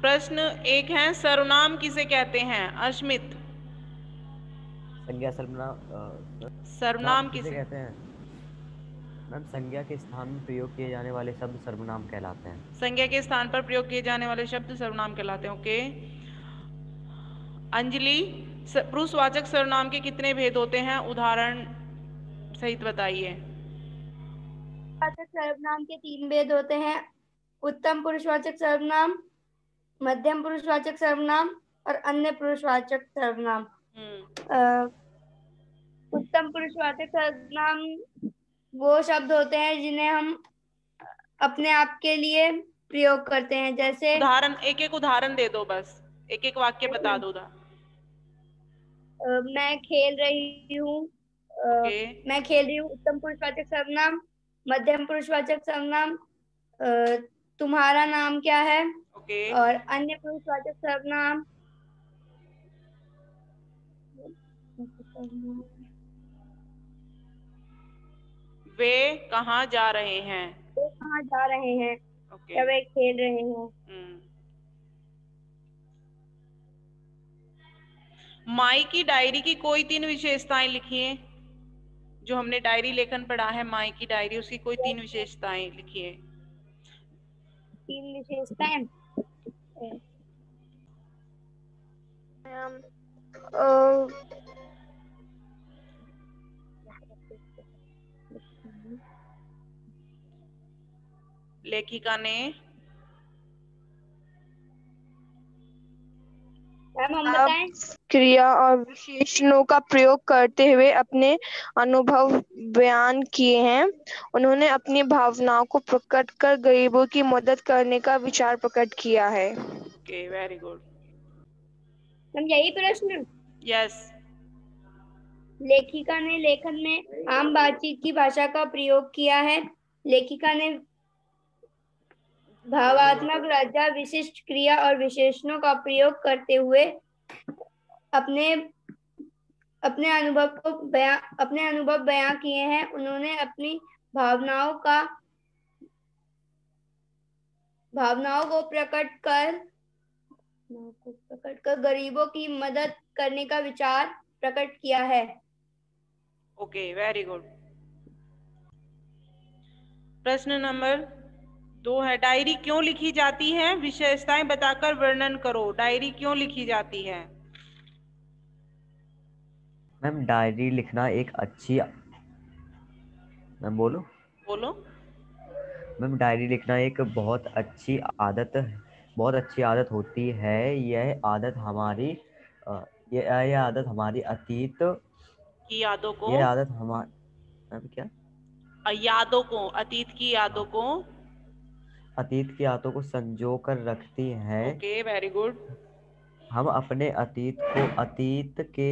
प्रश्न एक है, सर्वनाम किसे कहते हैं? अश्मित, संज्ञा सर्वनाम सर्वनाम सर्वनाम किसे किसे? कहते हैं? मैम संज्ञा के स्थान में प्रयोग किए जाने वाले शब्द सर्वनाम कहलाते हैं। संज्ञा के स्थान पर प्रयोग किए जाने वाले शब्द सर्वनाम कहलाते हैं। ओके। अंजलि, पुरुषवाचक सर्वनाम के कितने भेद होते हैं? उदाहरण सहित बताइए। पुरुषवाचक सर्वनाम के 3 भेद होते हैं। उत्तम पुरुषवाचक सर्वनाम, मध्यम पुरुषवाचक सर्वनाम और अन्य पुरुषवाचक सर्वनाम। उत्तम पुरुषवाचक सर्वनाम वो शब्द होते हैं जिन्हें हम अपने आप के लिए प्रयोग करते हैं, जैसे उदाहरण, एक एक उदाहरण दे दो, बस एक एक वाक्य बता दो। मैं खेल रही हूँ। ओके। मैं खेल रही हूँ उत्तम पुरुषवाचक सर्वनाम। मध्यम पुरुषवाचक सर्वनाम, तुम्हारा नाम क्या है। ओके। और अन्य पुरुषवाचक सर्वनाम, वे कहाँ जा रहे हैं? वो कहाँ जा रहे हैं ओके। या वे खेल रहे हैं। माई की डायरी की कोई 3 विशेषताएं लिखिए। जो हमने डायरी लेखन पढ़ा है, माई की डायरी, उसकी कोई 3 विशेषताएं लिखिए। 3 विशेषताएं। लेखिका ने हम बताएं। क्रिया और विशेषणों का प्रयोग करते हुए अपने अनुभव बयान किए हैं। उन्होंने अपनी भावनाओं को प्रकट कर गरीबों की मदद करने का विचार प्रकट किया है। Okay, very good. हम यही प्रश्न। यस। लेखिका ने लेखन में आम बातचीत की भाषा का प्रयोग किया है। लेखिका ने भावात्मक लज्जा, विशिष्ट क्रिया और विशेषणों का प्रयोग करते हुए अपने अपने अनुभव बयां किए हैं। उन्होंने अपनी भावनाओं को प्रकट कर गरीबों की मदद करने का विचार प्रकट किया है। Okay, very good. प्रश्न नंबर 2 है, डायरी क्यों लिखी जाती है? विशेषताएं बताकर वर्णन करो। डायरी क्यों लिखी जाती है? मैम डायरी लिखना एक अच्छी, मैम बोलो। बोलो। मैम डायरी लिखना एक बहुत अच्छी आदत होती है। यह आदत हमारी यह आदत हमारी अतीत की यादों को, यह आदत हमारी मैम क्या यादों को, अतीत की यादों को। अतीत की यादों को संजो कर रखती है। Okay, very good. हम अपने अतीत को अतीत के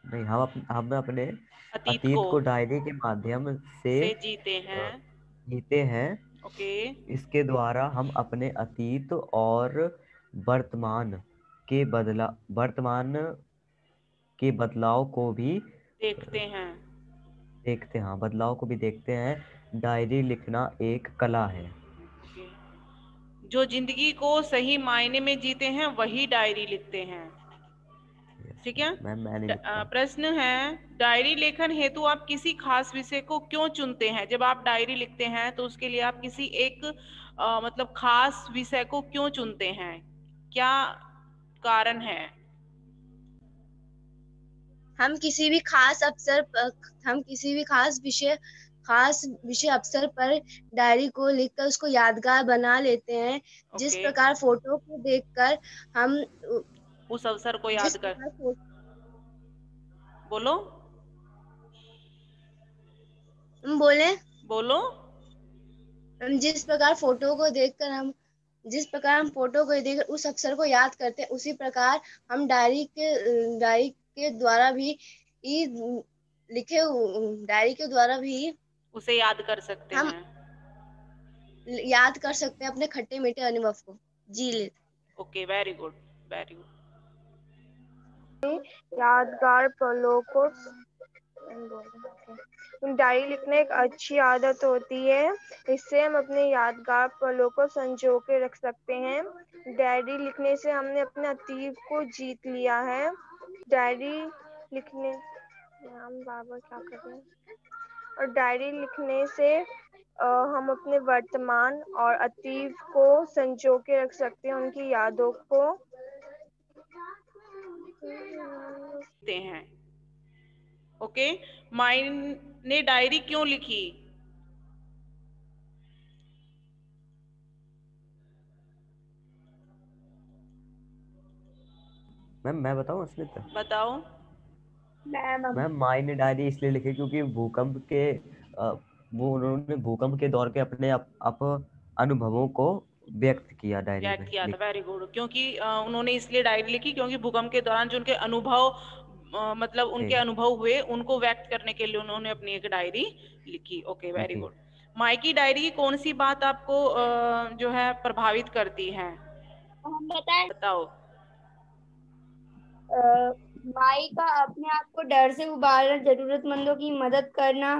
नहीं हम अपने अतीत अतीत को को डायरी के माध्यम से से जीते हैं। जीते हैं। ओके। इसके द्वारा हम अपने अतीत और वर्तमान वर्तमान के बदलाव को भी देखते हैं। देखते हैं। बदलाव को भी देखते हैं। डायरी लिखना एक कला है। ओके। जो जिंदगी को सही मायने में जीते हैं वही डायरी लिखते हैं। ठीक है। मैम मैं नहीं लिखता। प्रश्न है, डायरी लेखन हेतु आप किसी खास विषय को क्यों चुनते हैं? जब आप डायरी लिखते हैं तो उसके लिए आप किसी एक मतलब खास विषय को क्यों चुनते हैं? क्या कारण है? हम किसी भी खास विषय अवसर पर डायरी को लिखकर उसको यादगार बना लेते हैं। जिस ओके। प्रकार फोटो को देखकर हम उस अवसर को जिस याद कर। प्रकार बोलो। बोले बोलो। जिस प्रकार फोटो को देखकर हम उस अवसर को याद करते हैं, उसी प्रकार हम डायरी के द्वारा भी डायरी के द्वारा भी उसे याद कर सकते हम हैं। याद कर सकते हैं, अपने खट्टे मीठे अनुभव को जी लेते। Okay, very good, very good. यादगार पलों को डायरी लिखना एक अच्छी आदत होती है। इससे हम अपने यादगार पलों को संजो के रख सकते हैं। डायरी लिखने से हमने अपने अतीत को जीत लिया है। डायरी लिखने हम बाबा क्या कर रहे हैं। और डायरी लिखने से हम अपने वर्तमान और अतीत को संजो के रख सकते हैं, उनकी यादों को। हैं। ओके, माई ने डायरी क्यों लिखी? मैम मैं बताऊं अस्मित? बताओ। मैम माई ने डायरी इसलिए लिखी क्योंकि वो उन्होंने भूकंप के दौर के अपने अनुभवों को व्यक्त किया डायरी व्यक्त में किया था। लिख। Very good. क्योंकि उन्होंने इसलिए डायरी लिखी क्योंकि भूकंप के दौरान जो उनके अनुभव मतलब उनके अनुभव हुए, उनको व्यक्त करने के लिए उन्होंने अपनी एक डायरी लिखी। Okay, very good. माई की डायरी की कौन सी बात आपको जो है प्रभावित करती है? हम बताएं। बताओ। माई का अपने आप को डर से उबारना, जरूरतमंदों की मदद करना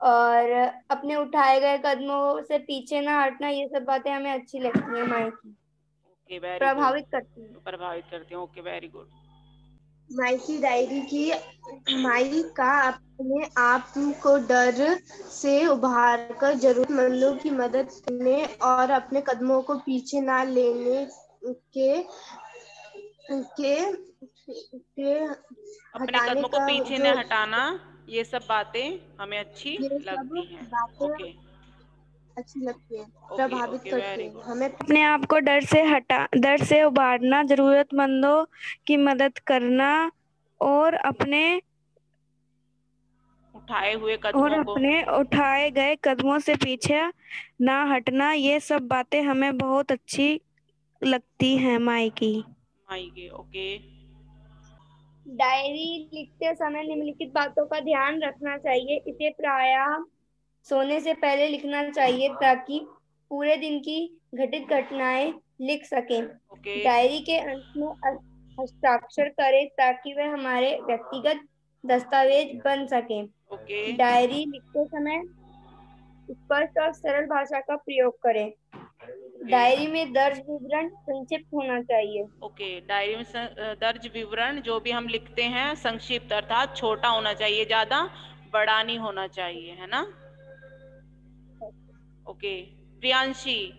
और अपने उठाए गए कदमों से पीछे ना हटना, ये सब बातें हमें अच्छी लगती हैं माई की। Okay, very good. प्रभावित करती हैं। प्रभावित करती हैं। Okay, very good. माई की डायरी की माई का अपने आप को डर से उभार कर जरूरतमंदों की मदद करने और अपने कदमों को पीछे ना लेने के अपने हटाने कदमों को का पीछे जो न हटाना, ये सब बातें हमें अच्छी ये सब लगती हैं। बातें ओके, अच्छी लगती है, ओके, प्रभावित ओके, करती वेरी है गुड। हमें। अपने आप को डर से उबारना, जरूरतमंदों की मदद करना और अपने उठाए गए कदमों से पीछे ना हटना, ये सब बातें हमें बहुत अच्छी लगती हैं माई की। ओके। डायरी लिखते समय निम्नलिखित बातों का ध्यान रखना चाहिए। इसे प्रायः सोने से पहले लिखना चाहिए ताकि पूरे दिन की घटित घटनाएं लिख सकें। ओके। डायरी के अंत में हस्ताक्षर करें ताकि वह हमारे व्यक्तिगत दस्तावेज बन सके। ओके। डायरी लिखते समय स्पष्ट और सरल भाषा का प्रयोग करें। डायरी में दर्ज विवरण संक्षिप्त होना चाहिए। ओके, डायरी में दर्ज विवरण जो भी हम लिखते हैं संक्षिप्त अर्थात छोटा होना चाहिए, ज्यादा बड़ा नहीं होना चाहिए, है ना? Okay, Priyanshi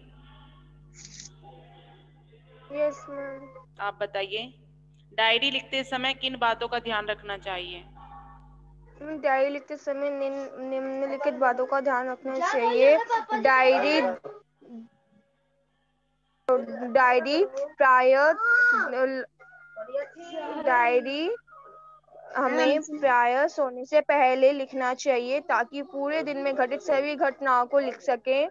yes ma'am. आप बताइए, डायरी लिखते समय किन बातों का ध्यान रखना चाहिए? डायरी लिखते समय निम्नलिखित बातों का ध्यान रखना चाहिए। डायरी हमें प्रायः सोने से पहले लिखना चाहिए ताकि पूरे दिन में घटित सभी घटनाओं को लिख सकें।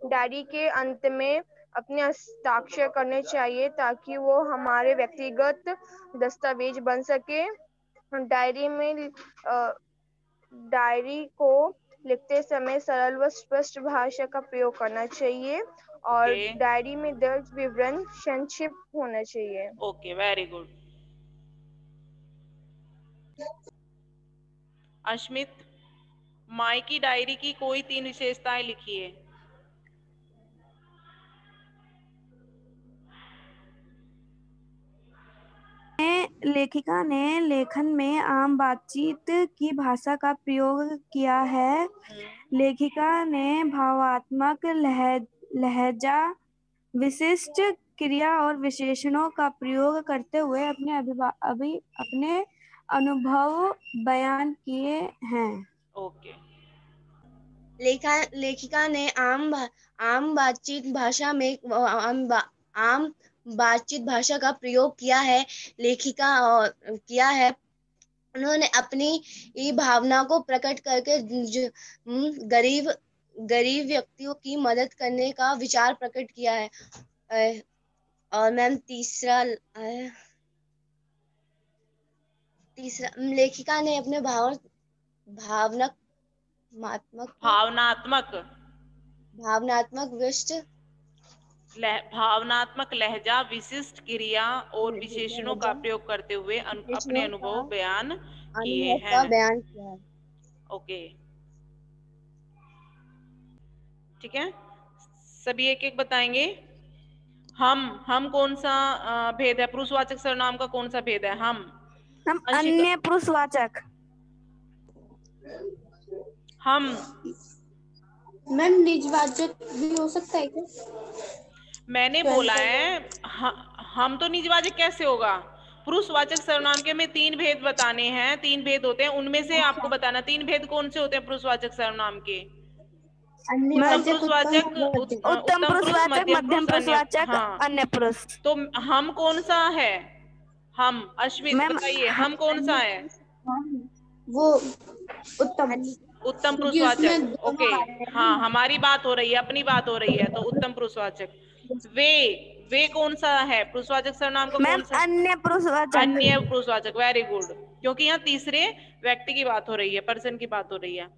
डायरी के अंत में अपने हस्ताक्षर करने चाहिए ताकि वो हमारे व्यक्तिगत दस्तावेज बन सके। डायरी को लिखते समय सरल व स्पष्ट भाषा का प्रयोग करना चाहिए और डायरी में दर्ज विवरण संक्षिप्त होना चाहिए। Okay, very good. Ashmit, my की डायरी की कोई 3 विशेषताएं लिखिए। लेखिका ने लेखन में आम बातचीत की भाषा का प्रयोग किया है। लेखिका ने भावात्मक लहजा, विशिष्ट क्रिया और विशेषणों का प्रयोग करते हुए अपने अनुभव बयान किए हैं। ओके। लेखिका ने आम बातचीत भाषा का प्रयोग किया है। उन्होंने अपनी भावना को प्रकट करके गरीब व्यक्तियों की मदद करने का विचार प्रकट किया है। और मैम तीसरा लेखिका ने अपने भावनात्मक लहजा, विशिष्ट क्रिया और विशेषणों का प्रयोग करते हुए अपने अनुभव बयान किए हैं। बयान किया है। ओके, ठीक है, सभी एक एक बताएंगे। हम कौन सा भेद है? पुरुषवाचक सर्वनाम का कौन सा भेद है? हम अन्य पुरुषवाचक। हम मैम निजवाचक भी हो सकता है क्या? मैंने बोला है हम तो निजवाचक कैसे होगा? पुरुषवाचक सर्वनाम के में 3 भेद बताने हैं, 3 भेद होते हैं, उनमें से आपको बताना 3 भेद कौन से होते हैं पुरुषवाचक सर्वनाम के? उत्तम पुरुषवाचक, उत्तम पुरुषवाचक, मध्यम पुरुषवाचक, अन्य पुरुष। तो हम कौन सा है? हम अश्वित बताइए, हम कौन सा है? वो उत्तम पुरुषवाचक। ओके, हाँ, हमारी बात हो रही है, अपनी बात हो रही है, तो उत्तम पुरुषवाचक। वे कौन सा है पुरुषवाचक सर्वनाम का? कौन सा? अन्य पुरुषवाचक। अन्य पुरुषवाचक, वेरी गुड, क्योंकि यहाँ तीसरे व्यक्ति की बात हो रही है, पर्सन की बात हो रही है।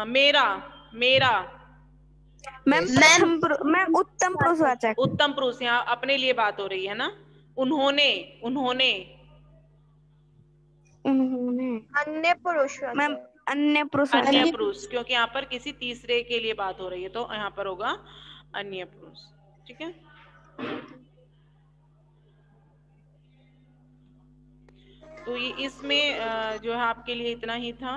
मेरा मैम उत्तम पुरुषवाचक। उत्तम पुरुष, यहाँ अपने लिए बात हो रही है ना। उन्होंने अन्य पुरुष। मैम अन्य पुरुष, क्योंकि यहाँ पर किसी तीसरे के लिए बात हो रही है, तो यहाँ पर होगा अन्य पुरुष। ठीक है, तो ये इसमें जो है आपके लिए इतना ही था।